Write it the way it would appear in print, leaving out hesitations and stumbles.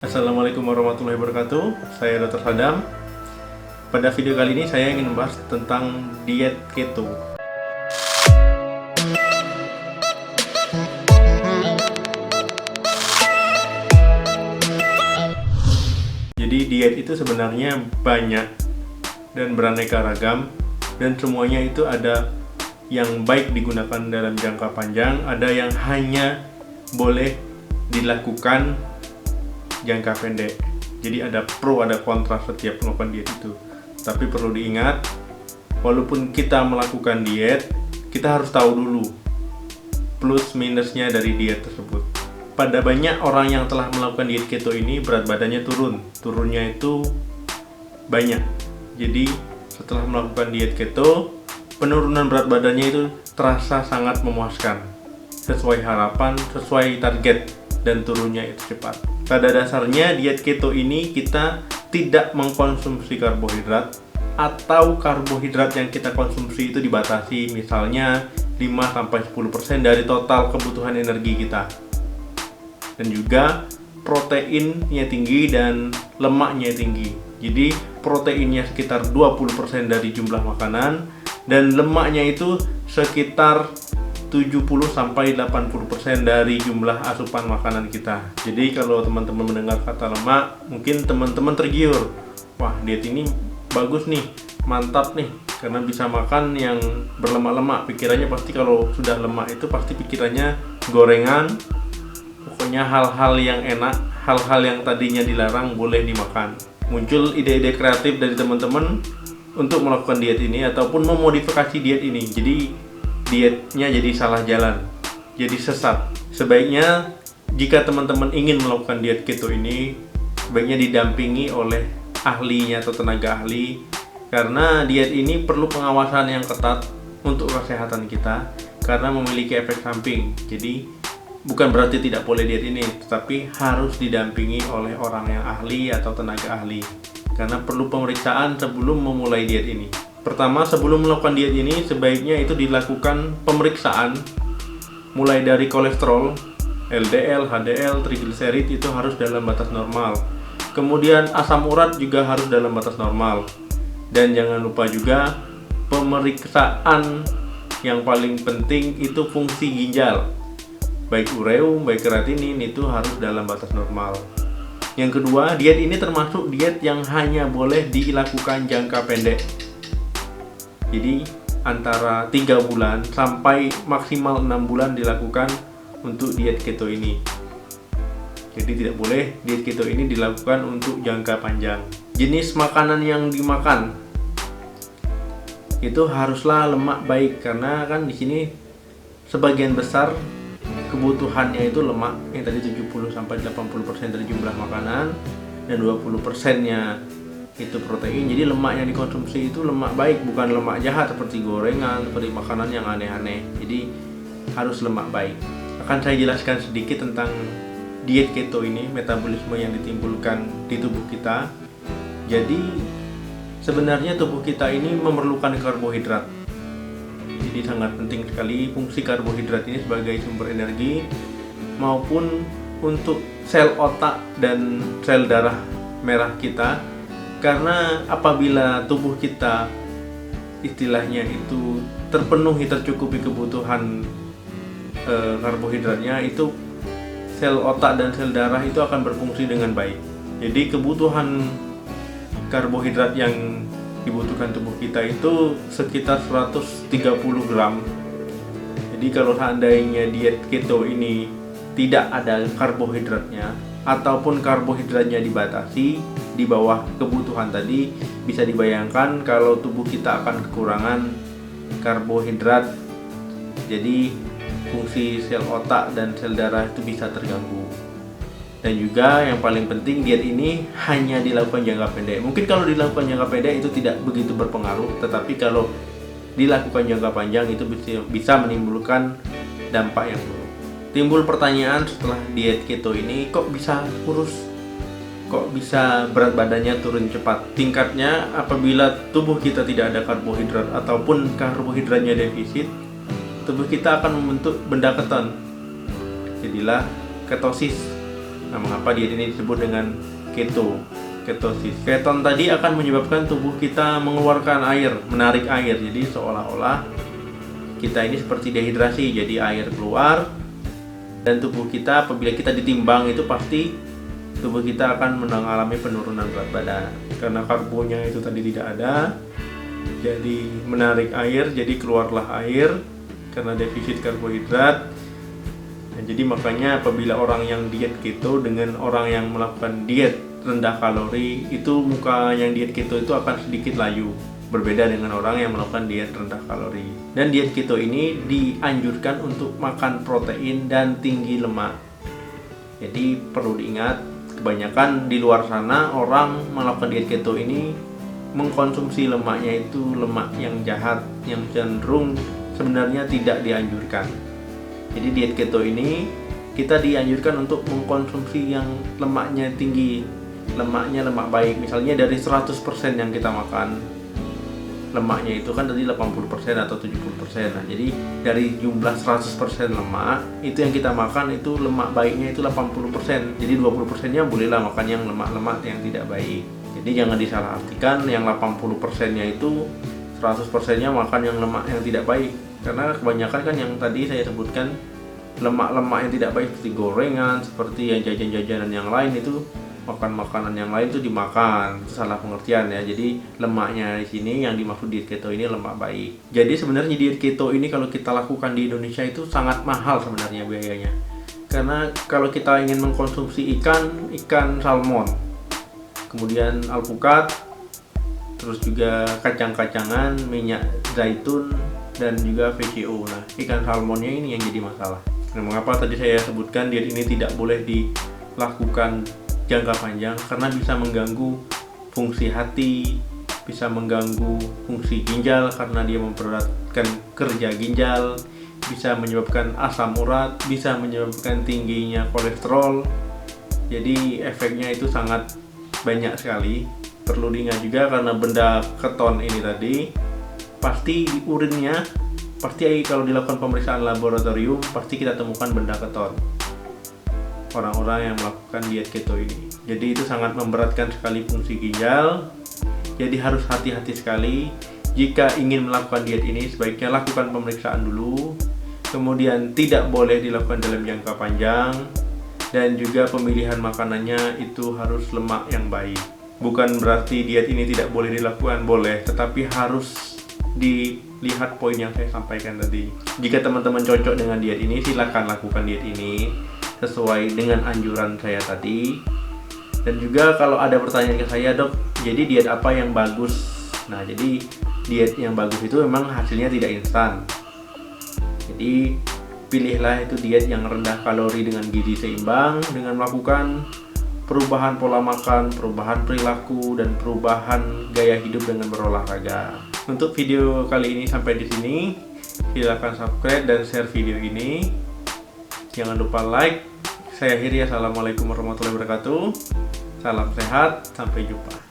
Assalamualaikum warahmatullahi wabarakatuh. Saya Dr. Sadam. Pada video kali ini saya ingin membahas tentang diet keto. Jadi diet itu sebenarnya banyak dan beraneka ragam, dan semuanya itu ada yang baik digunakan dalam jangka panjang, ada yang hanya boleh dilakukan jangka pendek. Jadi ada pro ada kontra setiap melakukan diet itu. Tapi perlu diingat, walaupun kita melakukan diet, kita harus tahu dulu plus minusnya dari diet tersebut. Pada banyak orang yang telah melakukan diet keto ini, berat badannya turunnya itu banyak. Jadi setelah melakukan diet keto, penurunan berat badannya itu terasa sangat memuaskan, sesuai harapan, sesuai target, dan turunnya itu cepat. Pada dasarnya diet keto ini kita tidak mengkonsumsi karbohidrat, atau karbohidrat yang kita konsumsi itu dibatasi, misalnya 5-10% dari total kebutuhan energi kita. Dan juga proteinnya tinggi dan lemaknya tinggi. Jadi proteinnya sekitar 20% dari jumlah makanan, dan lemaknya itu sekitar 70-80% dari jumlah asupan makanan kita. Jadi kalau teman-teman mendengar kata lemak, mungkin teman-teman tergiur. Wah, diet ini bagus nih, mantap nih, karena bisa makan yang berlemak-lemak. Pikirannya pasti kalau sudah lemak itu pasti pikirannya gorengan, pokoknya hal-hal yang enak, hal-hal yang tadinya dilarang boleh dimakan. Muncul ide-ide kreatif dari teman-teman untuk melakukan diet ini ataupun memodifikasi diet ini. Jadi dietnya jadi salah jalan, jadi sesat. Sebaiknya jika teman-teman ingin melakukan diet keto ini, sebaiknya didampingi oleh ahlinya atau tenaga ahli, karena diet ini perlu pengawasan yang ketat untuk kesehatan kita, karena memiliki efek samping. Jadi bukan berarti tidak boleh diet ini, tetapi harus didampingi oleh orang yang ahli atau tenaga ahli, karena perlu pemeriksaan sebelum memulai diet ini. Pertama, sebelum melakukan diet ini, sebaiknya itu dilakukan pemeriksaan mulai dari kolesterol, LDL, HDL, trigliserid itu harus dalam batas normal. Kemudian asam urat juga harus dalam batas normal. Dan jangan lupa juga pemeriksaan yang paling penting itu fungsi ginjal. Baik ureum, baik kreatinin itu harus dalam batas normal. Yang kedua, diet ini termasuk diet yang hanya boleh dilakukan jangka pendek. Jadi antara 3 bulan sampai maksimal 6 bulan dilakukan untuk diet keto ini. Jadi tidak boleh diet keto ini dilakukan untuk jangka panjang. Jenis makanan yang dimakan itu haruslah lemak baik, karena kan di sini sebagian besar kebutuhannya itu lemak, yang tadi 70-80% dari jumlah makanan, dan 20%-nya itu protein. Jadi lemak yang dikonsumsi itu lemak baik, bukan lemak jahat seperti gorengan, seperti makanan yang aneh-aneh. Jadi harus lemak baik. Akan saya jelaskan sedikit tentang diet keto ini, metabolisme yang ditimbulkan di tubuh kita. Jadi sebenarnya tubuh kita ini memerlukan karbohidrat. Jadi sangat penting sekali fungsi karbohidrat ini sebagai sumber energi, maupun untuk sel otak dan sel darah merah kita. Karena apabila tubuh kita istilahnya itu tercukupi kebutuhan karbohidratnya, itu sel otak dan sel darah itu akan berfungsi dengan baik. Jadi kebutuhan karbohidrat yang dibutuhkan tubuh kita itu sekitar 130 gram. Jadi kalau seandainya diet keto ini tidak ada karbohidratnya, ataupun karbohidratnya dibatasi di bawah kebutuhan tadi, bisa dibayangkan kalau tubuh kita akan kekurangan karbohidrat. Jadi fungsi sel otak dan sel darah itu bisa terganggu. Dan juga yang paling penting, diet ini hanya dilakukan jangka pendek. Mungkin kalau dilakukan jangka pendek itu tidak begitu berpengaruh, tetapi kalau dilakukan jangka panjang itu bisa menimbulkan dampak yang buruk. Timbul pertanyaan setelah diet keto ini, kok bisa kurus? Kok bisa berat badannya turun cepat? Tingkatnya apabila tubuh kita tidak ada karbohidrat ataupun karbohidratnya defisit, tubuh kita akan membentuk benda keton. Jadilah ketosis. Nah, mengapa diet ini disebut dengan ketosis? Keton tadi akan menyebabkan tubuh kita mengeluarkan air, menarik air. Jadi seolah-olah kita ini seperti dehidrasi, jadi air keluar, dan tubuh kita apabila kita ditimbang itu pasti tubuh kita akan mengalami penurunan berat badan karena karbonya itu tadi tidak ada, jadi menarik air, jadi keluarlah air karena defisit karbohidrat. Nah, jadi makanya apabila orang yang diet keto dengan orang yang melakukan diet rendah kalori, itu muka yang diet keto itu akan sedikit layu, berbeda dengan orang yang melakukan diet rendah kalori. Dan diet keto ini dianjurkan untuk makan protein dan tinggi lemak. Jadi perlu diingat, kebanyakan di luar sana orang melakukan diet keto ini mengkonsumsi lemaknya itu lemak yang jahat, yang cenderung sebenarnya tidak dianjurkan. Jadi diet keto ini kita dianjurkan untuk mengkonsumsi yang lemaknya tinggi, lemaknya lemak baik. Misalnya dari 100% yang kita makan, lemaknya itu kan tadi 80% atau 70%. Nah, jadi dari jumlah 100% lemak itu yang kita makan itu lemak baiknya itu 80%. Jadi 20%-nya bolehlah makan yang lemak-lemak yang tidak baik. Jadi jangan disalahartikan yang 80%-nya itu 100%-nya makan yang lemak yang tidak baik. Karena kebanyakan kan yang tadi saya sebutkan lemak-lemak yang tidak baik seperti gorengan, seperti yang jajan-jajanan yang lain itu, makan makanan yang lain itu dimakan, itu salah pengertian ya. Jadi lemaknya di sini yang dimaksud diet keto ini lemak baik. Jadi sebenarnya diet keto ini kalau kita lakukan di Indonesia itu sangat mahal sebenarnya biayanya. Karena kalau kita ingin mengkonsumsi ikan salmon, kemudian alpukat, terus juga kacang-kacangan, minyak zaitun, dan juga VCO. Nah, ikan salmonnya ini yang jadi masalah. Nah, mengapa tadi saya sebutkan diet ini tidak boleh dilakukan jangka panjang? Karena bisa mengganggu fungsi hati, bisa mengganggu fungsi ginjal karena dia memberatkan kerja ginjal, bisa menyebabkan asam urat, bisa menyebabkan tingginya kolesterol. Jadi efeknya itu sangat banyak sekali. Perlu diingat juga karena benda keton ini tadi pasti di urinnya, pasti kalau dilakukan pemeriksaan laboratorium pasti kita temukan benda keton orang-orang yang melakukan diet keto ini. Jadi itu sangat memberatkan sekali fungsi ginjal. Jadi harus hati-hati sekali. Jika ingin melakukan diet ini sebaiknya lakukan pemeriksaan dulu, kemudian tidak boleh dilakukan dalam jangka panjang, dan juga pemilihan makanannya itu harus lemak yang baik. Bukan berarti diet ini tidak boleh dilakukan, boleh, tetapi harus dilihat poin yang saya sampaikan tadi. Jika teman-teman cocok dengan diet ini, silakan lakukan diet ini sesuai dengan anjuran saya tadi. Dan juga kalau ada pertanyaan ke saya, dok, jadi diet apa yang bagus? Nah, jadi diet yang bagus itu memang hasilnya tidak instan. Jadi pilihlah itu diet yang rendah kalori dengan gizi seimbang, dengan melakukan perubahan pola makan, perubahan perilaku, dan perubahan gaya hidup dengan berolahraga. Untuk video kali ini sampai di sini. Silakan subscribe dan share video ini. Jangan lupa like. Saya akhiri. Assalamualaikum warahmatullahi wabarakatuh. Salam sehat. Sampai jumpa.